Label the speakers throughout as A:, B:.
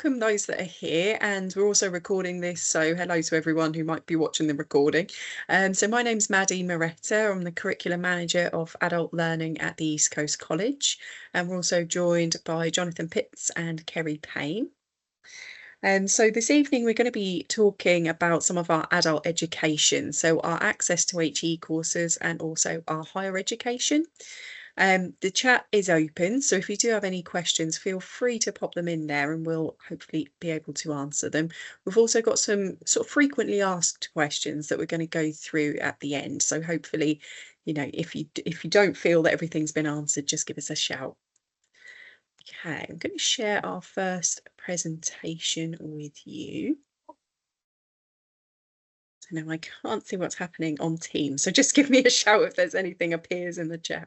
A: welcome those that are here, and we're also recording this, so hello to everyone who might be watching the recording. So my name's Maddie Moretta. I'm the Curriculum Manager of Adult Learning at the East Coast College, and we're also joined by Jonathan Pitts and Kerry Payne. So this evening we're going to be talking about some of our adult education, so our access to HE courses and also our higher education. The chat is open, so if you do have any questions, feel free to pop them in there and we'll hopefully be able to answer them. We've also got some sort of frequently asked questions that we're going to go through at the end. So hopefully, if you don't feel that everything's been answered, just give us a shout. Okay, I'm going to share our first presentation with you. So now I can't see what's happening on Teams, so just give me a shout if there's anything appears in the chat.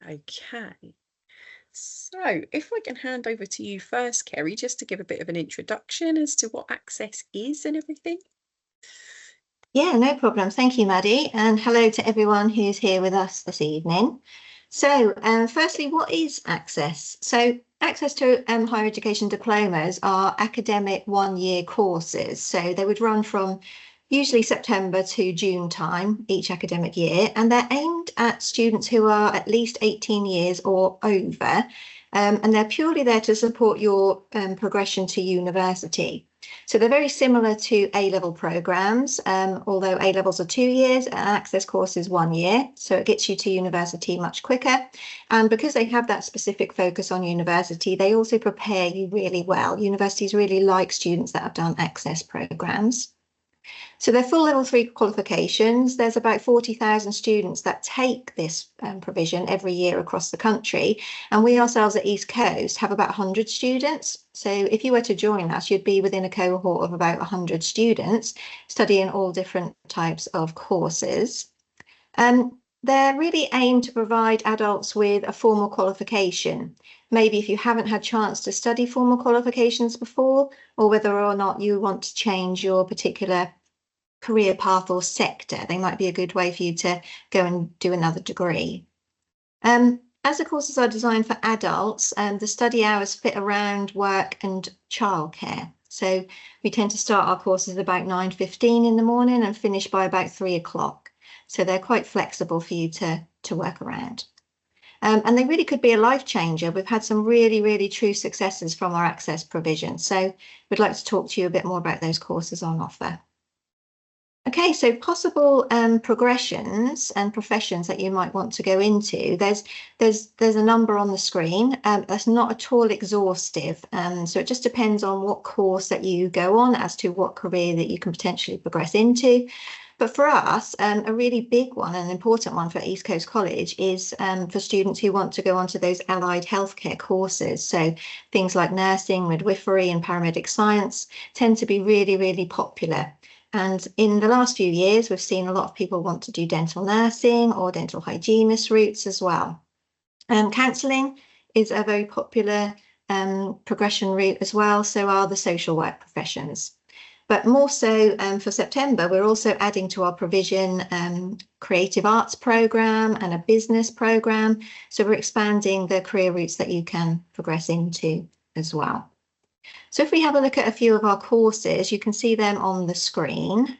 A: Okay, so if I can hand over to you first, Kerry, just to give a bit of an introduction as to what Access is and everything.
B: Yeah, no problem. Thank you, Maddie, and hello to everyone who's here with us this evening. So firstly, what is Access? So Access to higher education diplomas are academic one-year courses. So they would run from usually September to June time each academic year, and they're aimed at students who are at least 18 years or over, and they're purely there to support your progression to university. So they're very similar to A-level programs, although A-levels are 2 years and Access course is 1 year, so it gets you to university much quicker. And because they have that specific focus on university, they also prepare you really well. Universities really like students that have done Access programs. So they're full level 3 qualifications. There's about 40,000 students that take this provision every year across the country. And we ourselves at East Coast have about 100 students. So if you were to join us, you'd be within a cohort of about 100 students studying all different types of courses. They're really aimed to provide adults with a formal qualification. Maybe if you haven't had a chance to study formal qualifications before, or whether or not you want to change your particular career path or sector, they might be a good way for you to go and do another degree. As the courses are designed for adults, the study hours fit around work and childcare. So we tend to start our courses about 9:15 in the morning and finish by about 3 o'clock. So they're quite flexible for you to work around. And they really could be a life changer. We've had some really, really true successes from our Access provision. So we'd like to talk to you a bit more about those courses on offer. Okay, so possible progressions and professions that you might want to go into. There's a number on the screen. That's not at all exhaustive. So it just depends on what course that you go on as to what career that you can potentially progress into. But for us, a really big one, an important one for East Coast College is for students who want to go on to those allied healthcare courses. So things like nursing, midwifery and paramedic science tend to be really, really popular. And in the last few years, we've seen a lot of people want to do dental nursing or dental hygienist routes as well. Counselling is a very popular progression route as well, so are the social work professions. But more so for September, we're also adding to our provision creative arts programme and a business programme. So we're expanding the career routes that you can progress into as well. So if we have a look at a few of our courses, you can see them on the screen.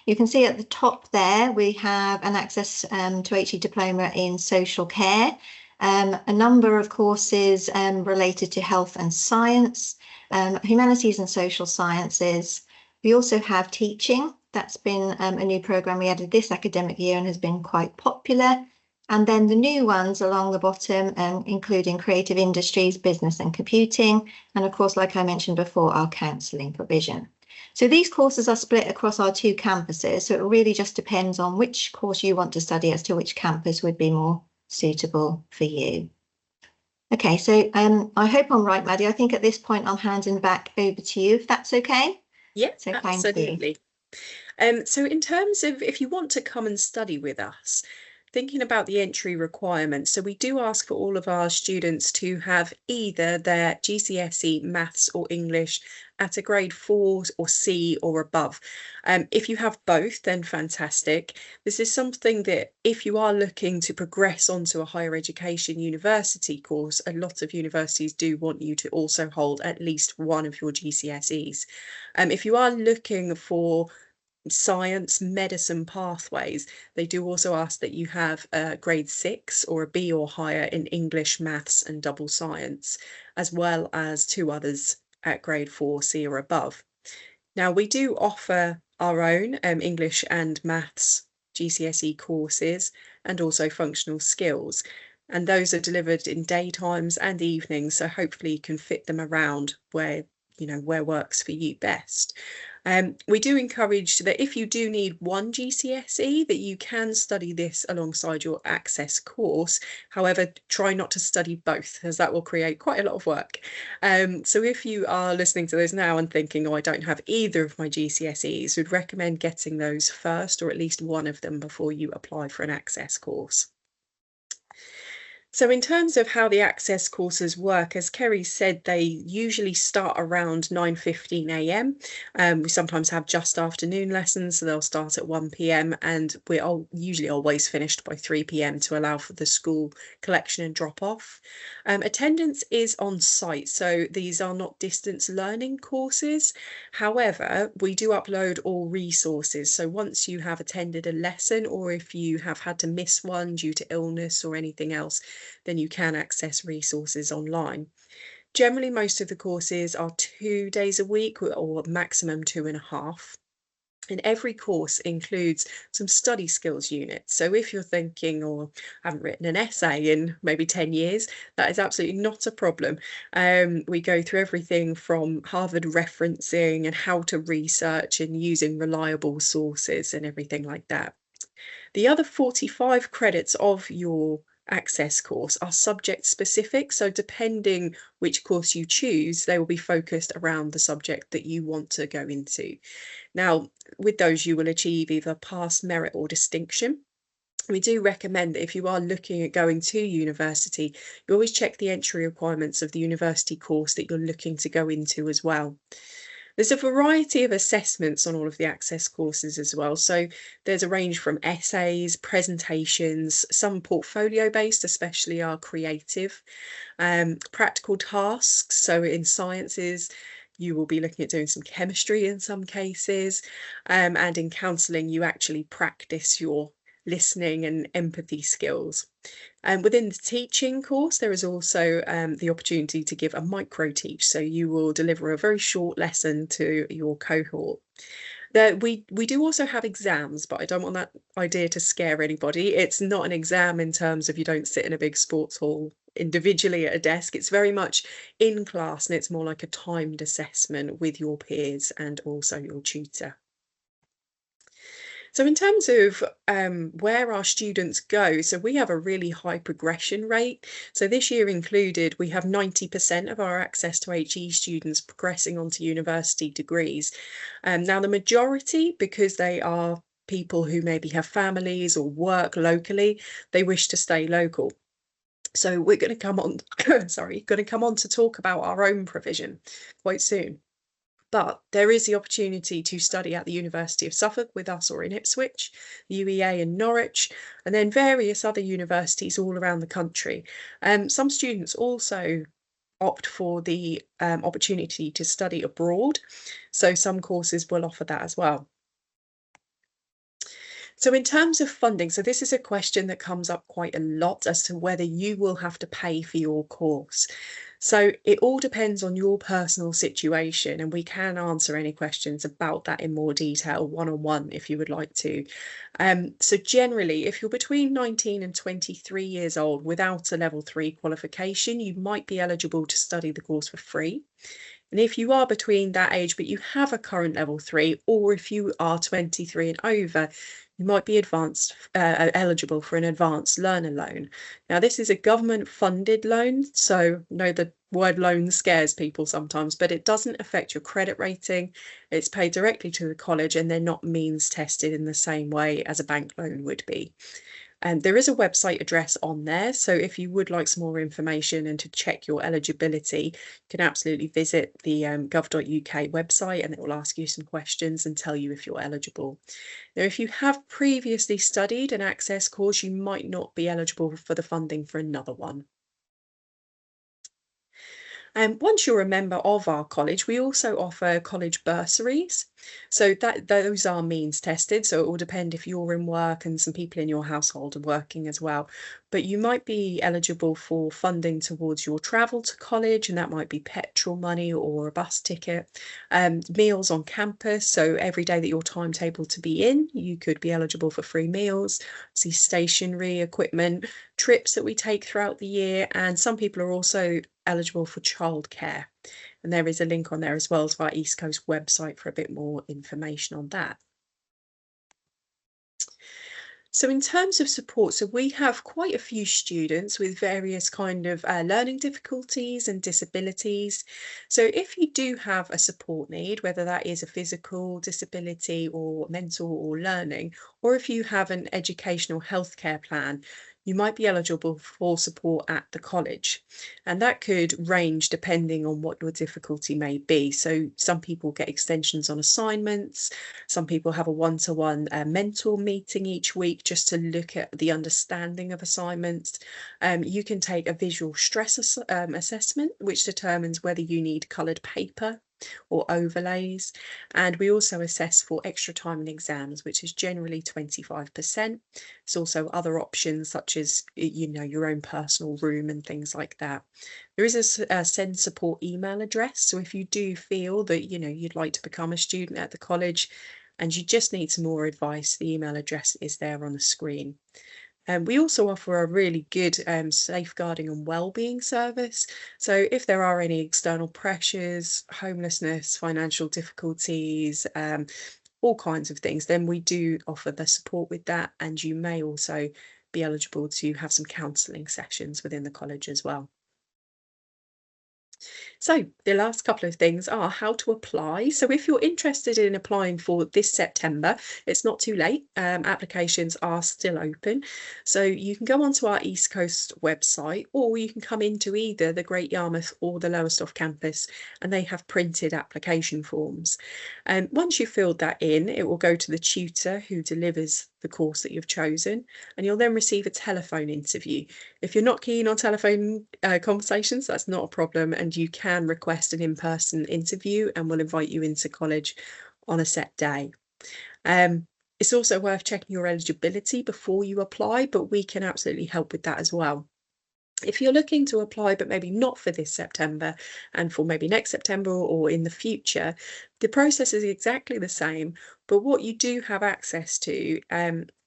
B: You can see at the top there, we have an Access to HE diploma in social care, a number of courses related to health and science, humanities and social sciences. We also have teaching. That's been a new programme we added this academic year and has been quite popular. And then the new ones along the bottom, including creative industries, business and computing. And of course, like I mentioned before, our counselling provision. So these courses are split across our 2 campuses. So it really just depends on which course you want to study as to which campus would be more suitable for you. Okay, so I hope I'm right, Maddie. I think at this point, I'm handing back over to you, if that's okay.
A: Yes,
B: so
A: absolutely. So in terms of if you want to come and study with us, thinking about the entry requirements, so we do ask for all of our students to have either their GCSE maths or English at a grade 4 or C or above. If you have both, then fantastic. This is something that if you are looking to progress onto a higher education university course, a lot of universities do want you to also hold at least one of your GCSEs. If you are looking for science, medicine pathways, they do also ask that you have a grade 6 or a B or higher in English, maths, and double science, as well as 2 others at grade 4 C or above. Now, we do offer our own English and maths GCSE courses and also functional skills. And those are delivered in daytimes and evenings, so hopefully you can fit them around where where works for you best. We do encourage that if you do need one GCSE, that you can study this alongside your access course. However, try not to study both, as that will create quite a lot of work. So if you are listening to this now and thinking, oh, I don't have either of my GCSEs, we'd recommend getting those first, or at least one of them, before you apply for an access course. So in terms of how the access courses work, as Kerry said, they usually start around 9:15 a.m. We sometimes have just afternoon lessons, so they'll start at 1 p.m. and we're usually always finished by 3 p.m. to allow for the school collection and drop off. Attendance is on site, so these are not distance learning courses. However, we do upload all resources. So once you have attended a lesson, or if you have had to miss one due to illness or anything else, then you can access resources online. Generally, most of the courses are 2 days a week or maximum 2.5. And every course includes some study skills units. So if you're thinking, or haven't written an essay in maybe 10 years, that is absolutely not a problem. We go through everything from Harvard referencing and how to research and using reliable sources and everything like that. The other 45 credits of your access course are subject specific. So depending which course you choose, they will be focused around the subject that you want to go into. Now, with those, you will achieve either pass, merit, or distinction. We do recommend that if you are looking at going to university, you always check the entry requirements of the university course that you're looking to go into as well. There's a variety of assessments on all of the access courses as well. So there's a range from essays, presentations, some portfolio based, especially our creative, practical tasks. So in sciences, you will be looking at doing some chemistry in some cases, and in counselling, you actually practice your listening and empathy skills. And within the teaching course, there is also the opportunity to give a micro teach. So you will deliver a very short lesson to your cohort. We do also have exams, but I don't want that idea to scare anybody. It's not an exam in terms of you don't sit in a big sports hall individually at a desk. It's very much in class, and it's more like a timed assessment with your peers and also your tutor. So in terms of where our students go, so we have a really high progression rate. So this year included, we have 90% of our access to HE students progressing onto university degrees. Now the majority, because they are people who maybe have families or work locally, they wish to stay local. So we're going to come on, going to come on to talk about our own provision quite soon. But there is the opportunity to study at the University of Suffolk with us, or in Ipswich, UEA in Norwich, and then various other universities all around the country. Some students also opt for the opportunity to study abroad, so some courses will offer that as well. So in terms of funding, so this is a question that comes up quite a lot as to whether you will have to pay for your course. So it all depends on your personal situation, and we can answer any questions about that in more detail one-on-one if you would like to. So generally, if you're between 19 and 23 years old without a level 3 qualification, you might be eligible to study the course for free. And if you are between that age but you have a current level 3, or if you are 23 and over, you might be eligible for an advanced learner loan. Now, this is a government funded loan, so I know the word loan scares people sometimes, but it doesn't affect your credit rating. It's paid directly to the college, and they're not means tested in the same way as a bank loan would be. There is a website address on there, so if you would like some more information and to check your eligibility, you can absolutely visit the gov.uk website, and it will ask you some questions and tell you if you're eligible. Now, if you have previously studied an Access course, you might not be eligible for the funding for another one. Once you're a member of our college, we also offer college bursaries. So those are means tested. So it will depend if you're in work and some people in your household are working as well. But you might be eligible for funding towards your travel to college, and that might be petrol money or a bus ticket, meals on campus. So every day that you're timetabled to be in, you could be eligible for free meals, see stationery equipment, trips that we take throughout the year, and some people are also eligible for childcare. And there is a link on there as well to our East Coast website for a bit more information on that. So in terms of support, so we have quite a few students with various kind of learning difficulties and disabilities. So if you do have a support need, whether that is a physical disability or mental or learning, or if you have an educational healthcare plan, you might be eligible for support at the college. And that could range depending on what your difficulty may be. So some people get extensions on assignments, some people have a one-to-one mentor meeting each week just to look at the understanding of assignments. You can take a visual stress assessment, which determines whether you need coloured paper or overlays. And we also assess for extra time in exams, which is generally 25%. There's also other options such as, your own personal room and things like that. There is a send support email address. So if you do feel that, you'd like to become a student at the college and you just need some more advice, the email address is there on the screen. We also offer a really good safeguarding and wellbeing service. So if there are any external pressures, homelessness, financial difficulties, all kinds of things, then we do offer the support with that. And you may also be eligible to have some counselling sessions within the college as well. So the last couple of things are how to apply. So if you're interested in applying for this September, it's not too late. Applications are still open. So you can go onto our East Coast website, or you can come into either the Great Yarmouth or the Lowestoft campus, and they have printed application forms. And once you've filled that in, it will go to the tutor who delivers the course that you've chosen, and you'll then receive a telephone interview. If you're not keen on telephone conversations, that's not a problem, and you can request an in-person interview and we'll invite you into college on a set day. It's also worth checking your eligibility before you apply, but we can absolutely help with that as well. If you're looking to apply, but maybe not for this September and for maybe next September or in the future, the process is exactly the same. But what you do have access to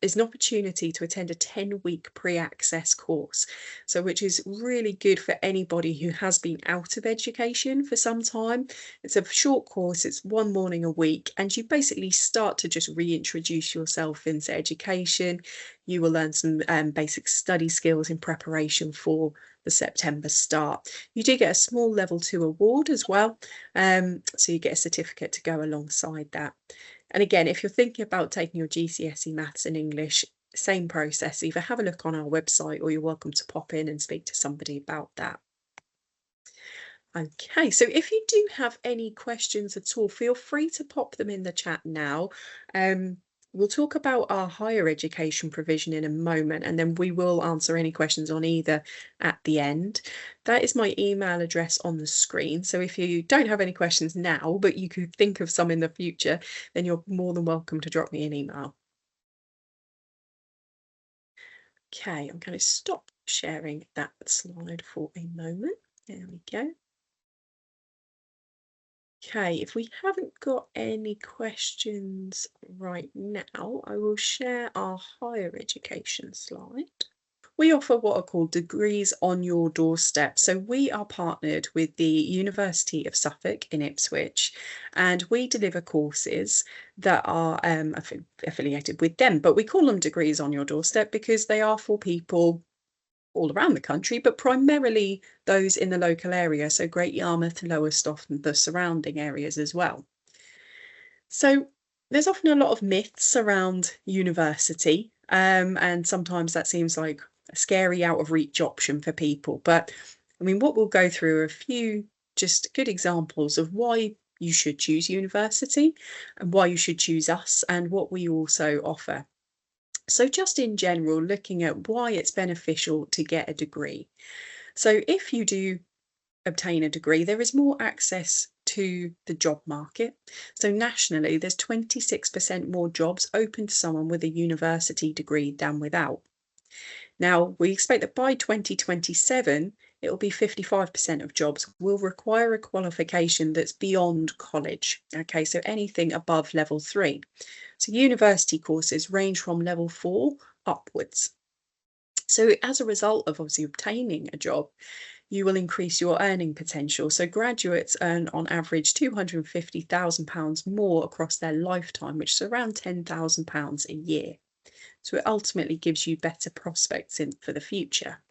A: is an opportunity to attend a 10-week pre-access course. So which is really good for anybody who has been out of education for some time. It's a short course, it's one morning a week, and you basically start to just reintroduce yourself into education. You will learn some basic study skills in preparation for the September start. You do get a small level 2 award as well, so you get a certificate to go alongside that. And again, if you're thinking about taking your GCSE maths and English, same process, either have a look on our website or you're welcome to pop in and speak to somebody about that. Okay, so if you do have any questions at all, feel free to pop them in the chat now. We'll talk about our higher education provision in a moment, and then we will answer any questions on either at the end. That is my email address on the screen. So if you don't have any questions now, but you could think of some in the future, then you're more than welcome to drop me an email. Okay, I'm going to stop sharing that slide for a moment. There we go. Okay, if we haven't got any questions right now, I will share our higher education slide. We offer what are called degrees on your doorstep. So we are partnered with the University of Suffolk in Ipswich, and we deliver courses that are affiliated with them. But we call them degrees on your doorstep because they are for people all around the country, but primarily those in the local area, so Great Yarmouth, Lowestoft and the surrounding areas as well. So there's often a lot of myths around university. And sometimes that seems like a scary out of reach option for people. But I mean, what we'll go through are a few just good examples of why you should choose university and why you should choose us and what we also offer. So just in general, looking at why it's beneficial to get a degree. So if you do obtain a degree, there is more access to the job market. So nationally, there's 26% more jobs open to someone with a university degree than without. Now, we expect that by 2027, it will be 55% of jobs will require a qualification that's beyond college. Okay, so anything above level 3. So university courses range from level 4 upwards. So as a result of obviously obtaining a job, you will increase your earning potential. So graduates earn on average £250,000 more across their lifetime, which is around £10,000 a year. So it ultimately gives you better prospects for the future.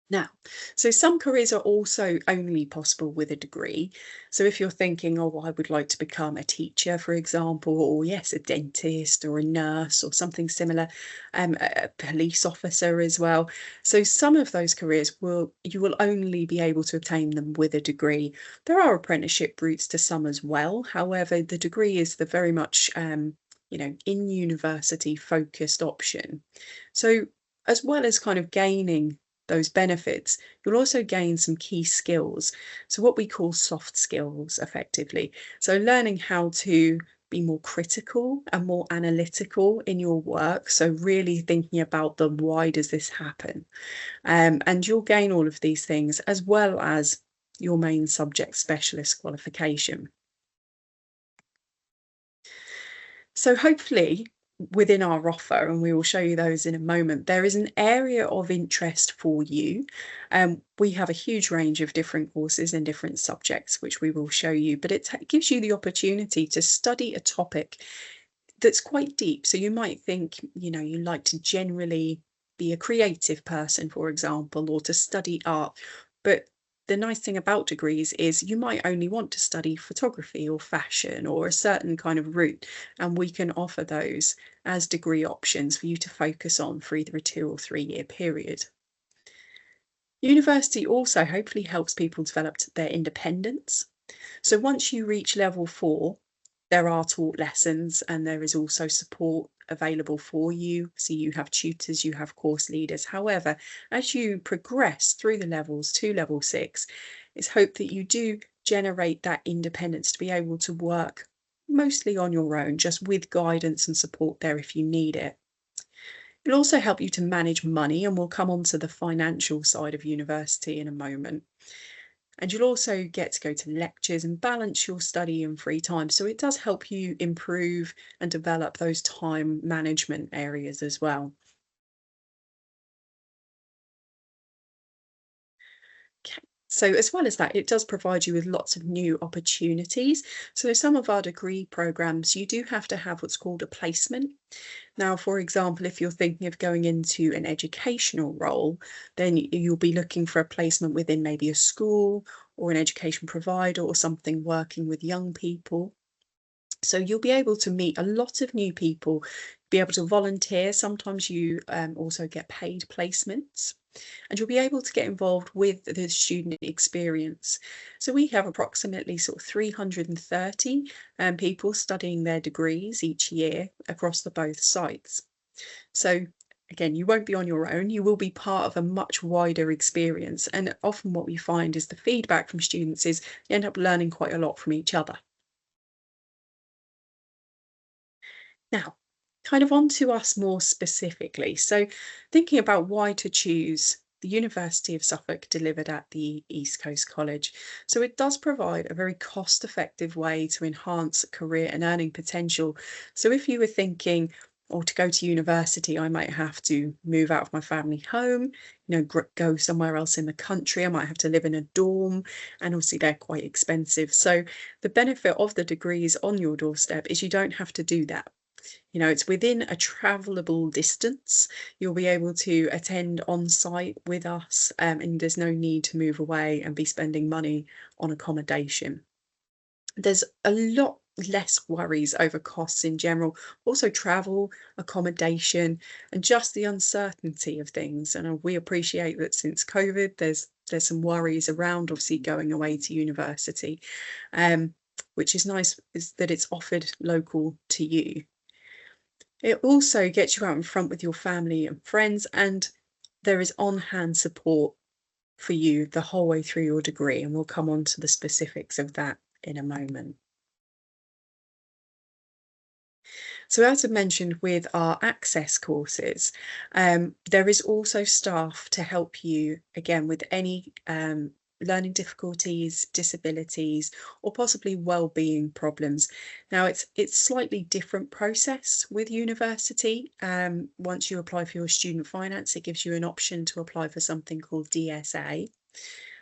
A: Now, so some careers are also only possible with a degree. So if you're thinking, oh, well, I would like to become a teacher, for example, or yes, a dentist or a nurse or something similar, a police officer as well. So some of those careers you will only be able to obtain them with a degree. There are apprenticeship routes to some as well. However, the degree is the very much in university focused option. So as well as kind of gaining those benefits, you'll also gain some key skills. So, what we call soft skills effectively. So, learning how to be more critical and more analytical in your work. So, really thinking about the why does this happen? And you'll gain all of these things as well as your main subject specialist qualification. So hopefully within our offer, and we will show you those in a moment, there is an area of interest for you. We have a huge range of different courses and different subjects, which we will show you, but it gives you the opportunity to study a topic that's quite deep. So you might think, you like to generally be a creative person, for example, or to study art. But the nice thing about degrees is you might only want to study photography or fashion or a certain kind of route, and we can offer those as degree options for you to focus on for either a 2 or 3 year period. University also hopefully helps people develop their independence. So once you reach level 4, there are taught lessons and there is also support available for you. So you have tutors, you have course leaders. However, as you progress through the levels to level 6, it's hoped that you do generate that independence to be able to work mostly on your own, just with guidance and support there if you need it. It'll also help you to manage money, and we'll come on to the financial side of university in a moment. And you'll also get to go to lectures and balance your study and free time. So it does help you improve and develop those time management areas as well. Okay. So as well as that, it does provide you with lots of new opportunities. So some of our degree programs, you do have to have what's called a placement. Now, for example, if you're thinking of going into an educational role, then you'll be looking for a placement within maybe a school or an education provider or something working with young people. So you'll be able to meet a lot of new people, be able to volunteer. Sometimes you also get paid placements, and you'll be able to get involved with the student experience. So we have approximately sort of 330 people studying their degrees each year across the both sites. So again, you won't be on your own, you will be part of a much wider experience. And often what we find is the feedback from students is you end up learning quite a lot from each other. Now, kind of on to us more specifically. So, thinking about why to choose the University of Suffolk delivered at the East Coast College. So, it does provide a very cost effective way to enhance career and earning potential. So, if you were thinking, or to go to university, I might have to move out of my family home, go somewhere else in the country. I might have to live in a dorm, and obviously they're quite expensive. So, the benefit of the degrees on your doorstep is you don't have to do that. It's within a travelable distance. You'll be able to attend on site with us, and there's no need to move away and be spending money on accommodation. There's a lot, less worries over costs in general, also travel, accommodation, and just the uncertainty of things. And we appreciate that since COVID, there's some worries around obviously going away to university, um, which is nice is that it's offered local to you. It also gets you out in front with your family and friends, and there is on-hand support for you the whole way through your degree, and we'll come on to the specifics of that in a moment. So as I mentioned with our access courses, there is also staff to help you again with any learning difficulties, disabilities, or possibly well-being problems. Now it's slightly different process with university. Once you apply for your student finance, it gives you an option to apply for something called DSA.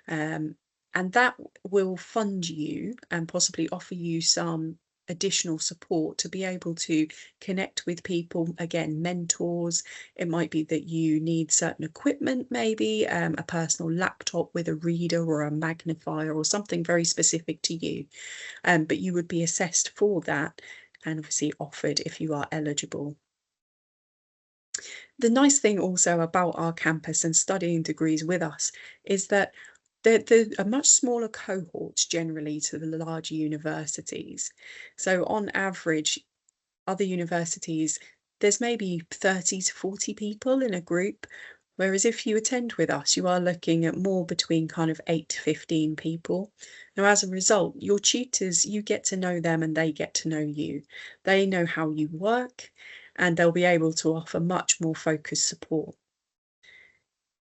A: Um, and that will fund you and possibly offer you some additional support to be able to connect with people, again, mentors. It might be that you need certain equipment, maybe a personal laptop with a reader or a magnifier or something very specific to you. But you would be assessed for that and obviously offered if you are eligible. The nice thing also about our campus and studying degrees with us is that they're a much smaller cohorts generally to the larger universities. So on average, other universities, there's maybe 30 to 40 people in a group, whereas if you attend with us, you are looking at more between kind of 8 to 15 people. Now, as a result, your tutors, you get to know them and they get to know you. They know how you work and they'll be able to offer much more focused support.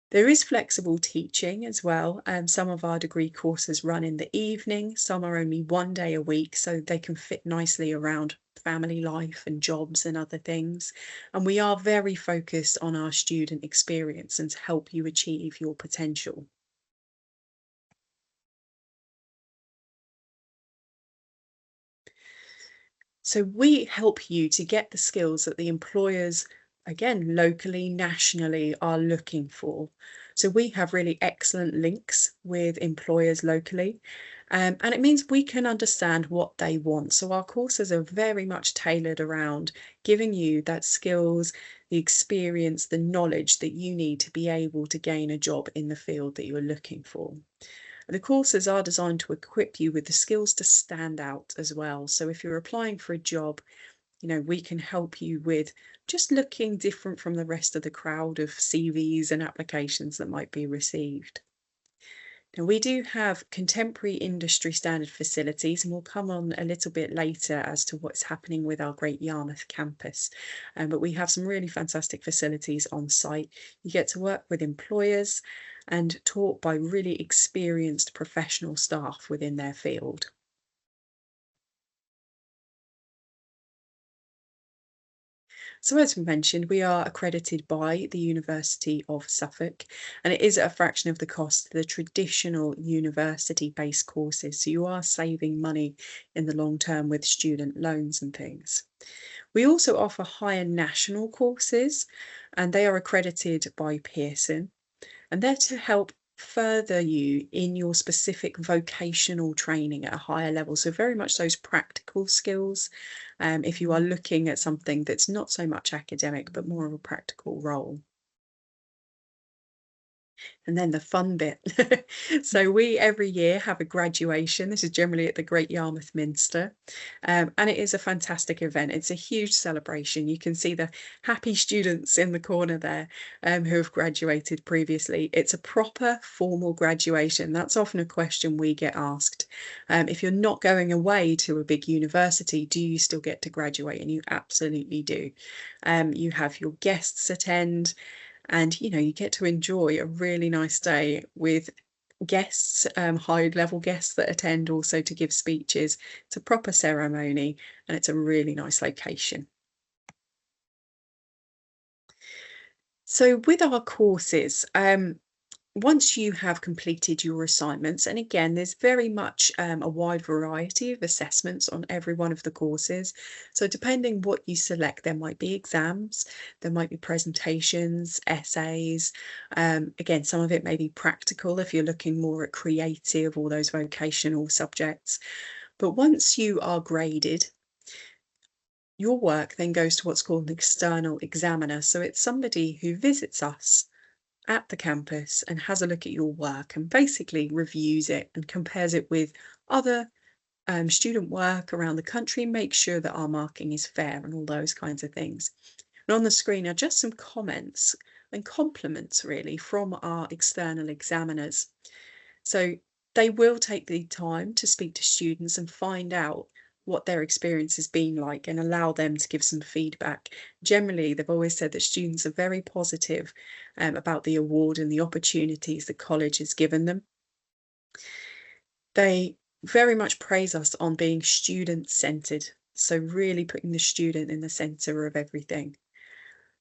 A: There is flexible teaching as well, and some of our degree courses run in the evening, some are only 1 day a week, so they can fit nicely around family life and jobs and other things. And we are very focused on our student experience and to help you achieve your potential. So we help you to get the skills that the employers, again, locally, nationally, are looking for. So we have really excellent links with employers locally, and it means we can understand what they want. So our courses are very much tailored around giving you that skills, the experience, the knowledge that you need to be able to gain a job in the field that you're looking for. The courses are designed to equip you with the skills to stand out as well. So if you're applying for a job, we can help you with just looking different from the rest of the crowd of CVs and applications that might be received. Now, we do have contemporary industry standard facilities, and we'll come on a little bit later as to what's happening with our Great Yarmouth campus. But we have some really fantastic facilities on site. You get to work with employers and taught by really experienced professional staff within their field. So as we mentioned, we are accredited by the University of Suffolk, and it is at a fraction of the cost of the traditional university-based courses. So you are saving money in the long term with student loans and things. We also offer higher national courses, and they are accredited by Pearson, and they're to help further you in your specific vocational training at a higher level. So very much those practical skills, if you are looking at something that's not so much academic, but more of a practical role. And then the fun bit. So we every year have a graduation. This is generally at the Great Yarmouth Minster. And it is a fantastic event. It's a huge celebration. You can see the happy students in the corner there who have graduated previously. It's a proper formal graduation. That's often a question we get asked. If you're not going away to a big university, do you still get to graduate? And you absolutely do. You have your guests attend, and you get to enjoy a really nice day with guests, high level guests that attend also to give speeches. It's a proper ceremony and it's a really nice location. So with our courses, once you have completed your assignments, and again, there's very much a wide variety of assessments on every one of the courses. So depending what you select, there might be exams, there might be presentations, essays. Again, some of it may be practical if you're looking more at creative or those vocational subjects. But once you are graded, your work then goes to what's called an external examiner. So it's somebody who visits us at the campus and has a look at your work and basically reviews it and compares it with other student work around the country, make sure that our marking is fair and all those kinds of things. And on the screen are just some comments and compliments really from our external examiners. So they will take the time to speak to students and find out what their experience has been like and allow them to give some feedback. Generally, they've always said that students are very positive about the award and the opportunities the college has given them. They very much praise us on being student-centred, so really putting the student in the centre of everything.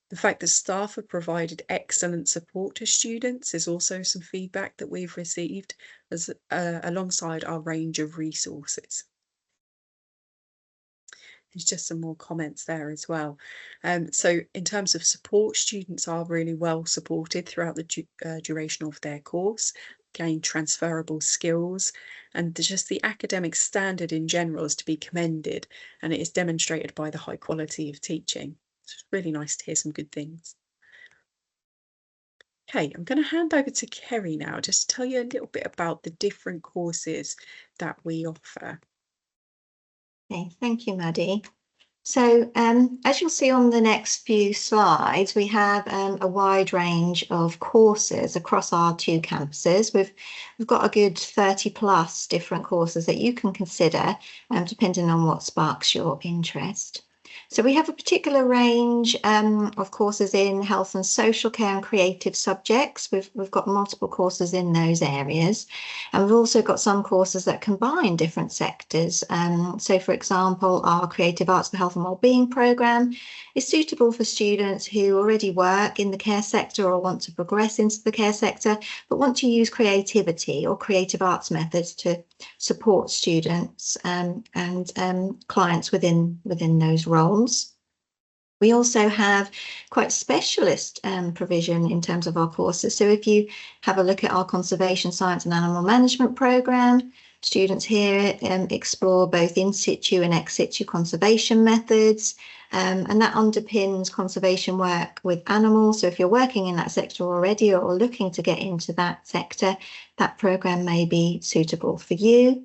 A: The fact that staff have provided excellent support to students is also some feedback that we've received as alongside our range of resources. There's just some more comments there as well. So in terms of support, students are really well supported throughout the duration of their course, gain transferable skills, and just the academic standard in general is to be commended, and it is demonstrated by the high quality of teaching. It's really nice to hear some good things. Okay, I'm going to hand over to Kerry now, just to tell you a little bit about the different courses that we offer.
B: Okay, thank you, Maddie. So as you'll see on the next few slides, we have a wide range of courses across our 2 campuses. We've got a good 30 plus different courses that you can consider depending on what sparks your interest. So we have a particular range of courses in health and social care and creative subjects. We've got multiple courses in those areas. And we've also got some courses that combine different sectors. So for example, our Creative Arts for Health and Wellbeing programme is suitable for students who already work in the care sector or want to progress into the care sector, but want to use creativity or creative arts methods to support students and clients within those roles. We also have quite specialist provision in terms of our courses. So if you have a look at our conservation science and animal management programme, students here explore both in situ and ex situ conservation methods, and that underpins conservation work with animals. So if you're working in that sector already or looking to get into that sector, that programme may be suitable for you.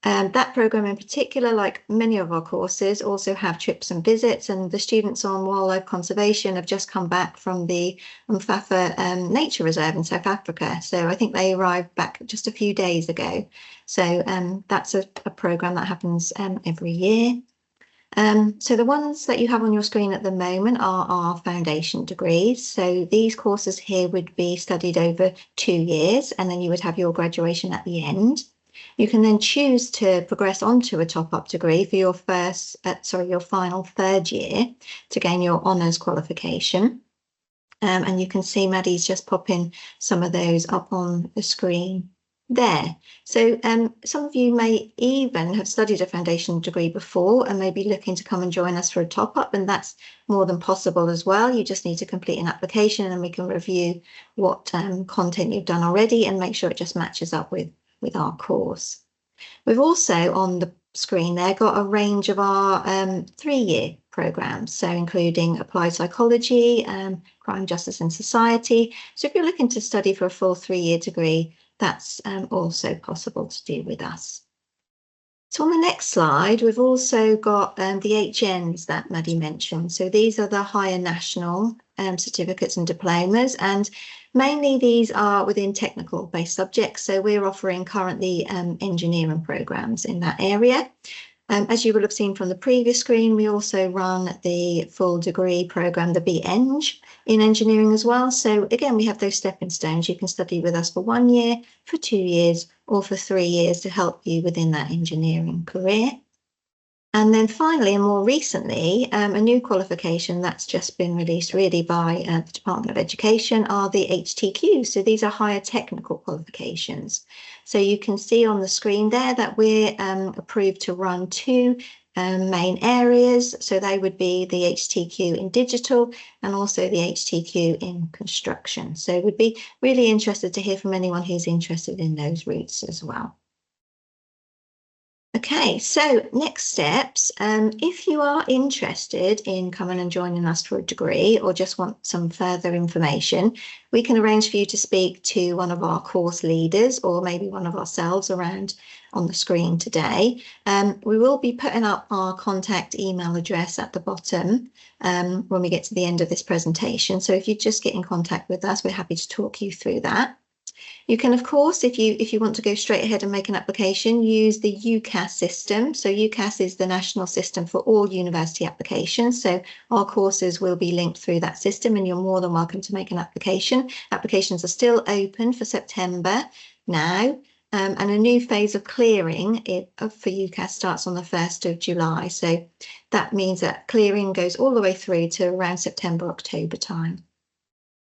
B: That programme in particular, like many of our courses, also have trips and visits, and the students on wildlife conservation have just come back from the Mfafa Nature Reserve in South Africa. So I think they arrived back just a few days ago. So that's a programme that happens every year. So the ones that you have on your screen at the moment are our foundation degrees. So these courses here would be studied over 2 years, and then you would have your graduation at the end. You can then choose to progress onto a top-up degree for your your final 3rd year to gain your honours qualification. And you can see Maddie's just popping some of those up on the screen there. So some of you may even have studied a foundation degree before and may be looking to come and join us for a top-up, and that's more than possible as well. You just need to complete an application and we can review what content you've done already and make sure it just matches up with our course. We've also on the screen there got a range of our 3-year programmes, so including applied psychology, crime, justice and society. So if you're looking to study for a full 3-year degree, that's also possible to do with us. So on the next slide, we've also got the HNs that Maddie mentioned. So these are the higher national certificates and diplomas, and mainly these are within technical based subjects. So we're offering currently engineering programs in that area. As you will have seen from the previous screen, we also run the full degree program, the BEng, in engineering as well. So again, we have those stepping stones. You can study with us for 1 year, for 2 years, or for 3 years to help you within that engineering career. And then finally, and more recently, a new qualification that's just been released really by the Department of Education are the HTQs. So these are higher technical qualifications. So you can see on the screen there that we're approved to run 2 main areas. So they would be the HTQ in digital and also the HTQ in construction. So we'd be really interested to hear from anyone who's interested in those routes as well. Okay, so next steps, if you are interested in coming and joining us for a degree or just want some further information, we can arrange for you to speak to one of our course leaders or maybe one of ourselves around on the screen today. We will be putting up our contact email address at the bottom when we get to the end of this presentation. So if you just get in contact with us, we're happy to talk you through that. You can, of course, if you want to go straight ahead and make an application, use the UCAS system. So UCAS is the national system for all university applications. So our courses will be linked through that system, and you're more than welcome to make an application. Applications are still open for September now. And a new phase of clearing for UCAS starts on the 1st of July. So that means that clearing goes all the way through to around September, October time.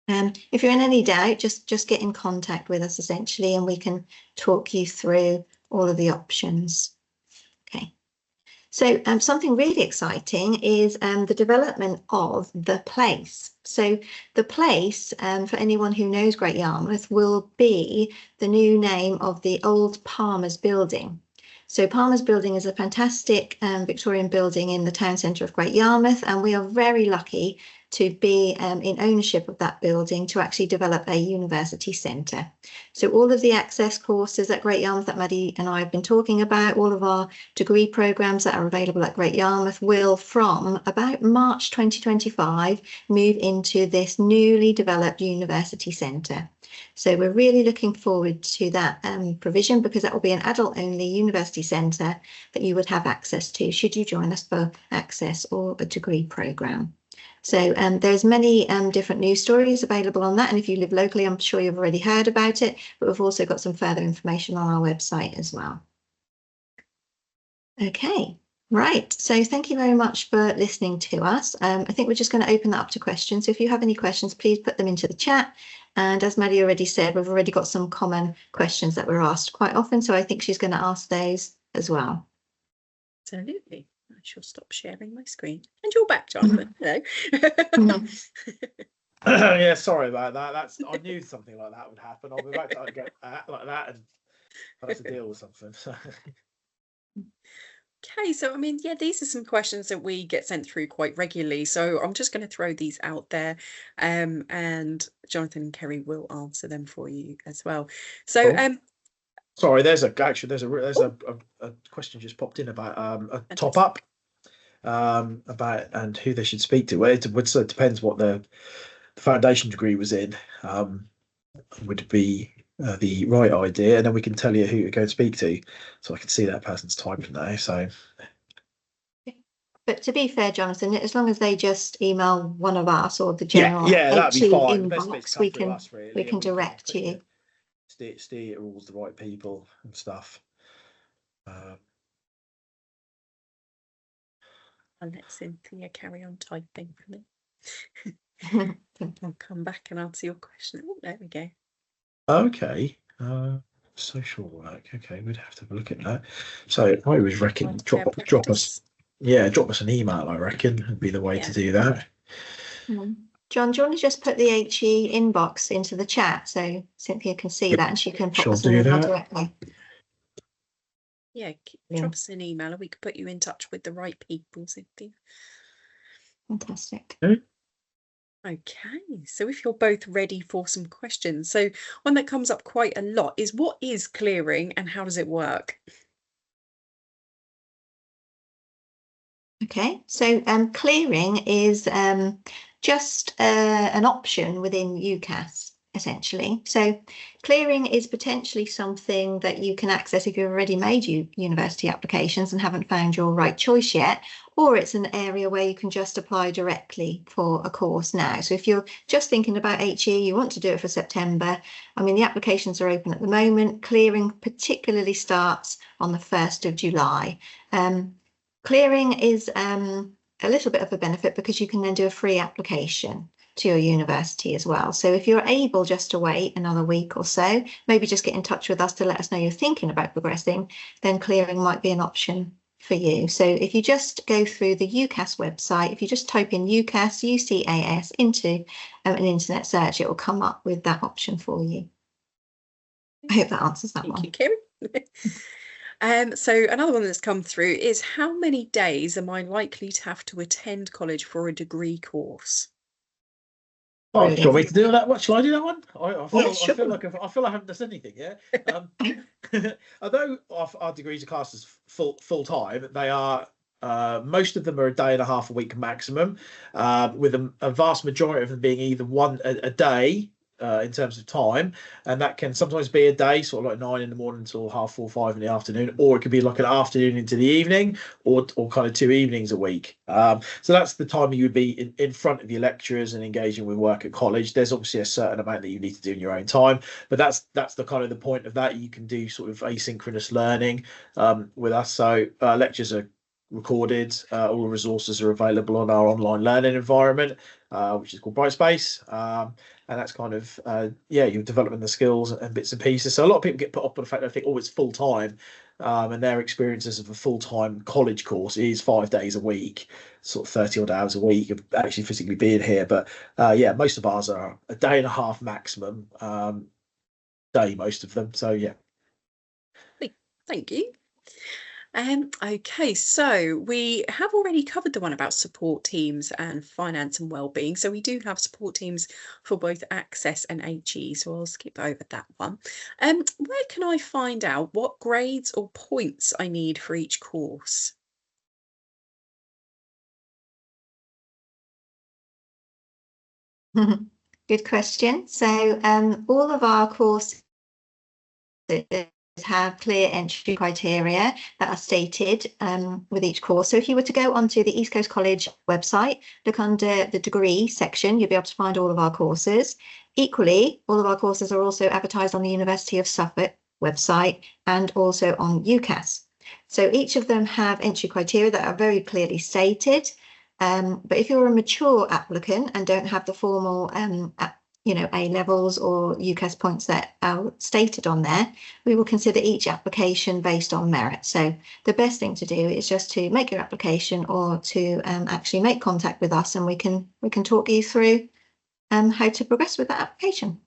B: If you're in any doubt, just get in contact with us essentially, and we can talk you through all of the options. Okay. So something really exciting is the development of the place. So the place, for anyone who knows Great Yarmouth, will be the new name of the old Palmer's building. So Palmer's building is a fantastic Victorian building in the town centre of Great Yarmouth, and we are very lucky to be in ownership of that building to actually develop a university centre. So all of the access courses at Great Yarmouth that Maddie and I have been talking about, all of our degree programmes that are available at Great Yarmouth will, from about March 2025, move into this newly developed university centre. So we're really looking forward to that provision, because that will be an adult-only university centre that you would have access to should you join us for access or a degree programme. So there's many different news stories available on that, and if you live locally, I'm sure you've already heard about it, but we've also got some further information on our website as well. Okay, right, so thank you very much for listening to us. I think we're just going to open that up to questions. So if you have any questions, please put them into the chat. And as Maddie already said, we've already got some common questions that we're asked quite often, so I think she's going to ask those as well.
A: Absolutely. I shall stop sharing my screen. And you're back, Jonathan. Hello.
C: Yeah, sorry about that. I knew something like that would happen. I'll be about to get like that, and I have to deal with something. So.
A: Okay, so I mean, yeah, these are some questions that we get sent through quite regularly. So I'm just going to throw these out there, and Jonathan and Kerry will answer them for you as well. So,
C: sorry, there's a question just popped in about a top up, about and who they should speak to. Well, it depends what the foundation degree was in. Would be the right idea, and then we can tell you who to go and speak to. So I can see that person's typing now. So,
B: but to be fair, Jonathan, as long as they just email one of us or the general
C: that'd be fine.
B: Inbox, we can direct you.
C: Steer towards the right people and stuff.
A: I'll let Cynthia carry on typing for me. I'll come back and answer your question. Oh, there we go.
C: Okay. Social work. Okay, we'd have to have a look at that. So I was reckon drop us an email. I reckon would be the way to do that.
B: John, do you want to just put the HE inbox into the chat so Cynthia can see that and she can pop us an email directly?
A: Yeah, drop us an email and we can put you in touch with the right people, Cynthia.
B: Fantastic.
A: Okay, so if you're both ready for some questions, so one that comes up quite a lot is, what is clearing and how does it work?
B: Okay, so clearing is just an option within UCAS, essentially. So clearing is potentially something that you can access if you've already made university applications and haven't found your right choice yet, or it's an area where you can just apply directly for a course now. So if you're just thinking about HE, you want to do it for September, I mean, the applications are open at the moment. Clearing particularly starts on the 1st of July. Clearing is a little bit of a benefit because you can then do a free application to your university as well. So if you're able just to wait another week or so, maybe just get in touch with us to let us know you're thinking about progressing, then clearing might be an option for you. So if you just go through the UCAS website, if you just type in UCAS, UCAS into an internet search, it will come up with that option for you. I hope that answers that one.
A: Thank you, Kerry. So another one that's come through is, how many days am I likely to have to attend college for a degree course?
C: Oh, do you want me
B: Brilliant.
C: to do that one? Shall I do that one? I
B: Yeah,
C: feel
B: sure.
C: like I feel I haven't done anything. Yeah. Although our degrees are classed as full time, they are. Most of them are a day and a half a week maximum, with a vast majority of them being either a day in terms of time, and that can sometimes be a day, sort of like 9 in the morning until 4:30, 5 in the afternoon, or it could be like an afternoon into the evening, or kind of 2 evenings a week. So that's the time you would be in front of your lecturers and engaging with work at college. There's obviously a certain amount that you need to do in your own time, but that's the kind of the point of that. You can do sort of asynchronous learning with us. So lectures are recorded. All the resources are available on our online learning environment, which is called Brightspace. And that's kind of you're developing the skills and bits and pieces. So a lot of people get put off by the fact that they think, oh, it's full time, and their experiences of a full time college course is 5 days a week, sort of 30 odd hours a week of actually physically being here. But most of ours are a day and a half maximum day, most of them. So yeah.
A: Thank you. Okay, so we have already covered the one about support teams and finance and wellbeing. So we do have support teams for both Access and HE. So I'll skip over that one. Where can I find out what grades or points I need for each course?
B: Good question. So all of our courses have clear entry criteria that are stated with each course. So if you were to go onto the East Coast College website, look under the degree section, you'll be able to find all of our courses. Equally, all of our courses are also advertised on the University of Suffolk website and also on UCAS. So each of them have entry criteria that are very clearly stated. But if you're a mature applicant and don't have the formal A levels or UCAS points that are stated on there, we will consider each application based on merit. So the best thing to do is just to make your application, or to actually make contact with us, and we can talk you through how to progress with that application.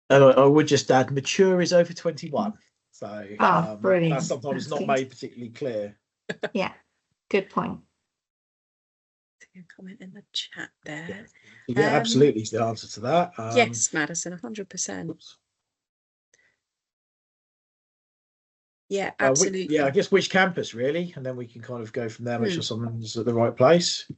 C: And I would just add, mature is over 21. So
B: brilliant.
C: that's sometimes not made particularly clear.
B: Yeah, good point.
A: Comment in the chat there.
C: Yeah, absolutely is the answer to that.
A: Yes, Madison, 100%. Yeah, absolutely.
C: I guess which campus really, and then we can kind of go from there, make sure someone's at the right place.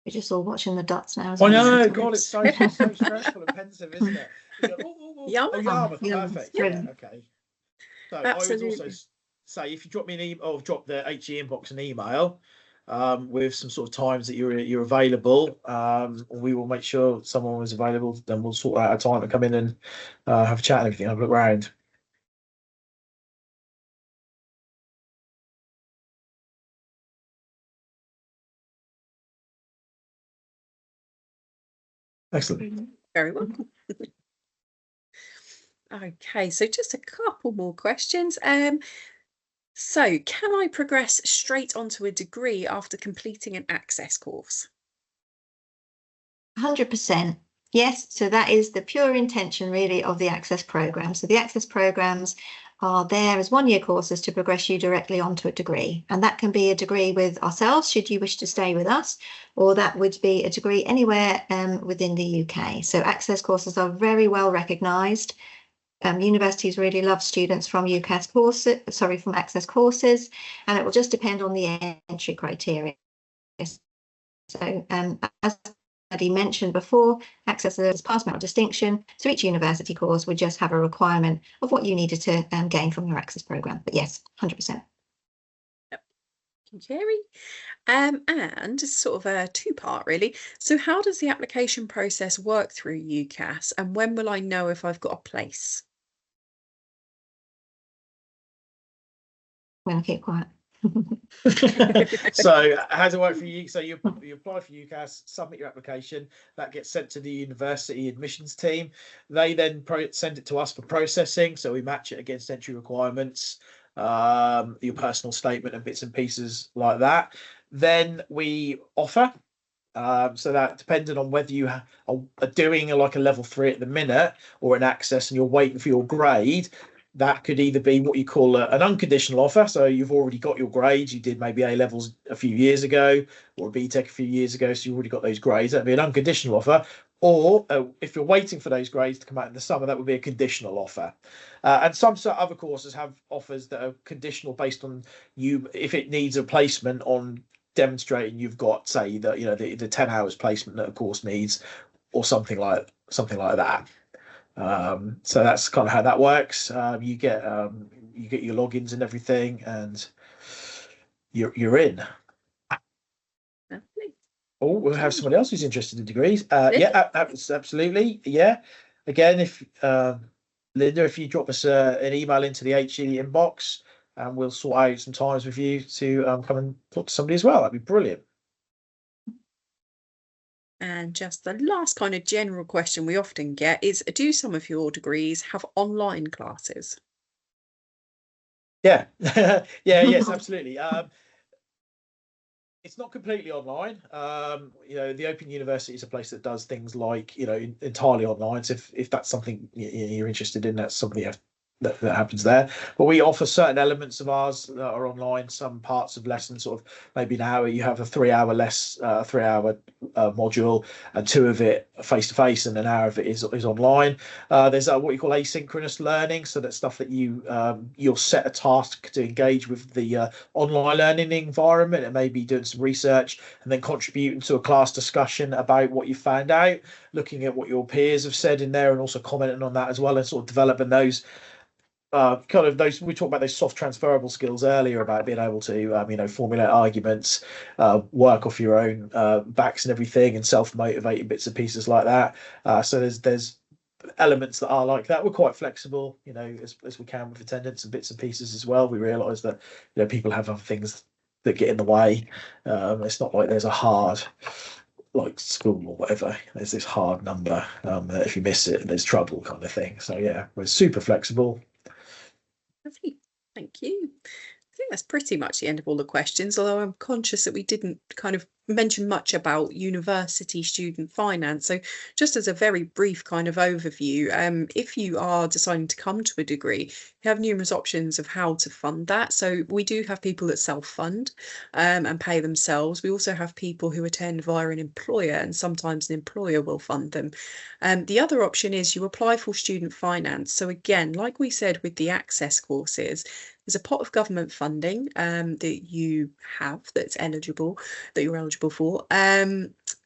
B: We're just all watching the dots now.
C: I know, God, it's so stressful and pensive, isn't it?
A: Yarmouth.
C: Perfect. Yeah, okay. So
A: absolutely.
C: I would also say, if you drop me an email, or drop the HE inbox an email with some sort of times that you're available, we will make sure someone is available. Then we'll sort out a time to come in and have a chat and everything, have a look around. Excellent.
A: Very well. Okay, so just a couple more questions. So can I progress straight onto a degree after completing an Access course?
B: 100%. Yes, so that is the pure intention really of the Access program. So the Access programs are there as one-year courses to progress you directly onto a degree. And that can be a degree with ourselves, should you wish to stay with us, or that would be a degree anywhere within the UK. So Access courses are very well recognised. Universities really love students from UCAS courses, from Access courses, and it will just depend on the entry criteria. So as Eddie mentioned before, Access is pass mark distinction, so each university course would just have a requirement of what you needed to gain from your Access program. But yes, 100%.
A: Yep. Thank you, Jerry. And sort of a two-part really. So how does the application process work through UCAS, and when will I know if I've got a place?
B: I'm going to keep quiet.
C: So how does it work for you? So you apply for UCAS, submit your application, that gets sent to the university admissions team. They then send it to us for processing, so we match it against entry requirements, your personal statement and bits and pieces like that. Then we offer, So that depending on whether you are doing like a level 3 at the minute or an access and you're waiting for your grade, that could either be what you call an unconditional offer. So you've already got your grades. You did maybe A levels a few years ago or a BTEC a few years ago. So you've already got those grades. That'd be an unconditional offer. Or if you're waiting for those grades to come out in the summer, that would be a conditional offer. And some other courses have offers that are conditional based on you, if it needs a placement on demonstrating you've got, say, the 10 hours placement that a course needs, or something like that. So that's kind of how that works. You get your logins and everything, and you're in.
A: Lovely.
C: Oh, we'll have somebody else who's interested in degrees.
A: Linda?
C: Yeah, absolutely. Yeah. Again, if Linda, if you drop us an email into the HE inbox, and we'll sort out some times with you to come and talk to somebody as well. That'd be brilliant.
A: And just the last kind of general question we often get is, do some of your degrees have online classes?
C: Yeah. Yes, absolutely. It's not completely online. The Open University is a place that does things like, entirely online. So if that's something you're interested in, that's something that happens there. But we offer certain elements of ours that are online. Some parts of lessons, sort of maybe an hour, you have a 3 hour module, and 2 of it face to face, and an hour of it is online. There's what you call asynchronous learning, so that's stuff that you'll set a task to engage with the online learning environment, and maybe doing some research and then contributing to a class discussion about what you found out, looking at what your peers have said in there, and also commenting on that as well, and sort of developing those we talked about those soft transferable skills earlier about being able to formulate arguments, work off your own backs and everything, and self-motivating bits and pieces like that. So there's elements that are like that. We're quite flexible, as we can with attendance and bits and pieces as well. We realise that people have other things that get in the way. It's not like there's a hard, like school or whatever, there's this hard number that if you miss it there's trouble kind of thing. So yeah, we're super flexible.
A: Lovely. Thank you. I think that's pretty much the end of all the questions, although I'm conscious that we didn't kind of mention much about university student finance. So just as a very brief kind of overview, if you are deciding to come to a degree, you have numerous options of how to fund that. So we do have people that self-fund and pay themselves. We also have people who attend via an employer, and sometimes an employer will fund them. The other option is you apply for student finance. So again, like we said with the access courses, there's a pot of government funding that you have that you're eligible for.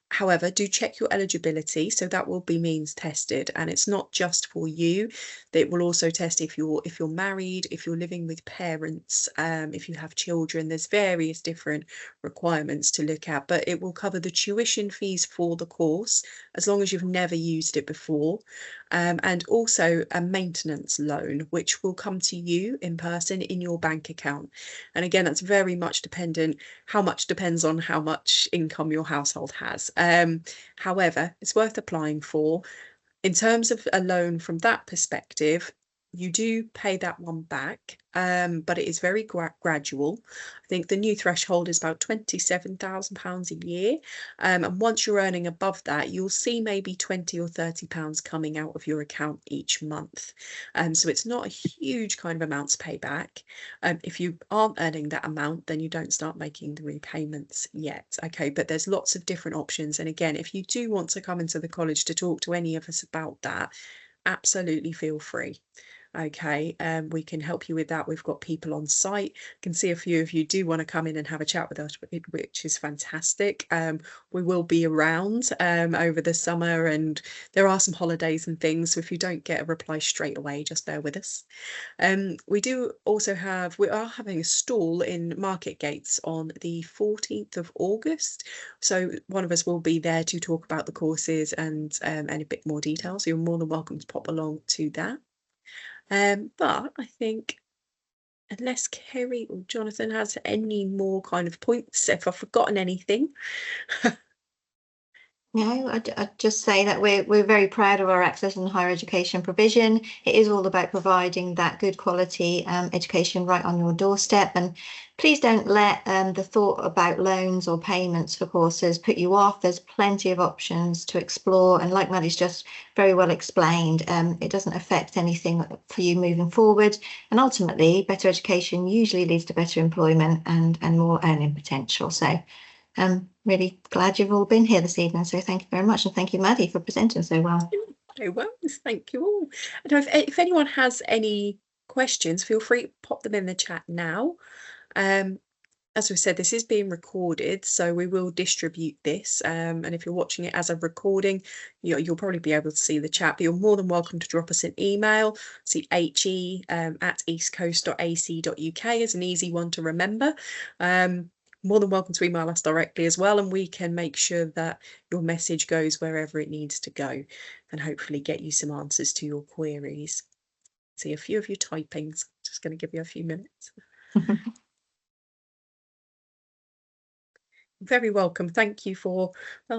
A: However, do check your eligibility. So that will be means tested, and it's not just for you. It will also test if you're married, if you're living with parents, if you have children. There's various different requirements to look at, but it will cover the tuition fees for the course as long as you've never used it before, and also a maintenance loan, which will come to you in person in your bank account. And again, that's very much depends on how much income your household has. However, it's worth applying for. In terms of a loan from that perspective, you do pay that one back, but it is very gradual. I think the new threshold is about £27,000 a year. And once you're earning above that, you'll see maybe £20 or £30 coming out of your account each month. So it's not a huge kind of amount to pay back. If you aren't earning that amount, then you don't start making the repayments yet. Okay, but there's lots of different options. And again, if you do want to come into the college to talk to any of us about that, absolutely feel free. Okay, we can help you with that. We've got people on site. I can see a few of you do want to come in and have a chat with us, which is fantastic. We will be around over the summer, and there are some holidays and things, so if you don't get a reply straight away, just bear with us. We are having a stall in Market Gates on the 14th of August. So one of us will be there to talk about the courses and a bit more detail. So you're more than welcome to pop along to that. But I think, unless Kerry or Jonathan has any more kind of points, if I've forgotten anything.
B: No, I'd just say that we're very proud of our access and higher education provision. It is all about providing that good quality education right on your doorstep. And please don't let the thought about loans or payments for courses put you off. There's plenty of options to explore. And like Maddie's just very well explained, it doesn't affect anything for you moving forward. And ultimately, better education usually leads to better employment and more earning potential. So I'm really glad you've all been here this evening. So thank you very much. And thank you, Maddie, for presenting so well.
A: No worries, thank you all. And if anyone has any questions, feel free to pop them in the chat now. As we said, this is being recorded, so we will distribute this. And if you're watching it as a recording, you'll probably be able to see the chat, but you're more than welcome to drop us an email. See at eastcoast.ac.uk is an easy one to remember. More than welcome to email us directly as well, and we can make sure that your message goes wherever it needs to go and hopefully get you some answers to your queries. See a few of you typing, so I'm just going to give you a few minutes. Very welcome. Thank you for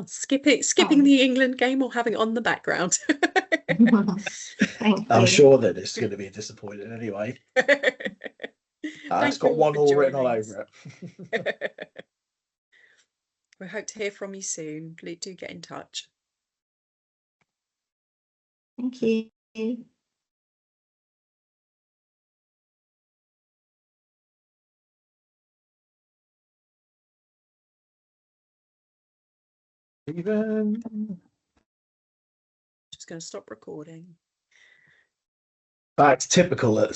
A: skipping the England game or having it on the background.
B: Thank you.
C: I'm sure that it's going to be disappointing anyway. It's got 1-1 written all over it.
A: We hope to hear from you soon. Please do get in touch.
B: Thank you.
A: Just going to stop recording.
C: That's typical.